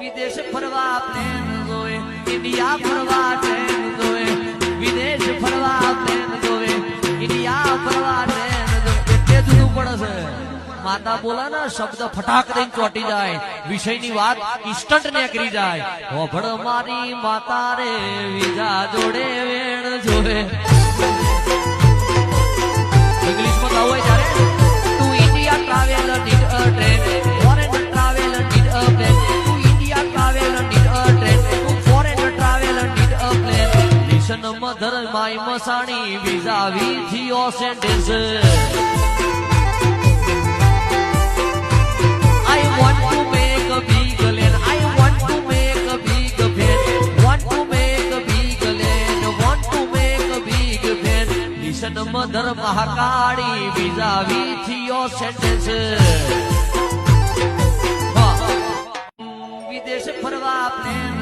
વિદેશ ફરવા પ્લેન જોવે, ઇન્ડિયા ફરવા ટ્રેન જોવે, વિદેશ ફરવા પ્લેન જોવે, ઇન્ડિયા ફરવા ટ્રેન જોવે. એટલે જુદું પડે છે. માતા બોલાના શબ્દ ફટાક દઈને ચોટી જાય, વિષયની વાત ઇન્સ્ટન્ટ નીકળી જાય. હોભળ મારી માતા રે વિજા જોડે વેણ જોવે. ઇંગ્લિશમાં ગાવું હોય ત્યારે તું India travel need a train, foreign travel need a plane, તું India travel need a train, તું foreign travel need a plane. Listen mother my મસાણી visa with your sentence. I want to make a big land, I want to make a big fan, want to make a big land, want to make a big fan. Listen mother Mahakali visa with your sentence. વિદેશ ફરવા plane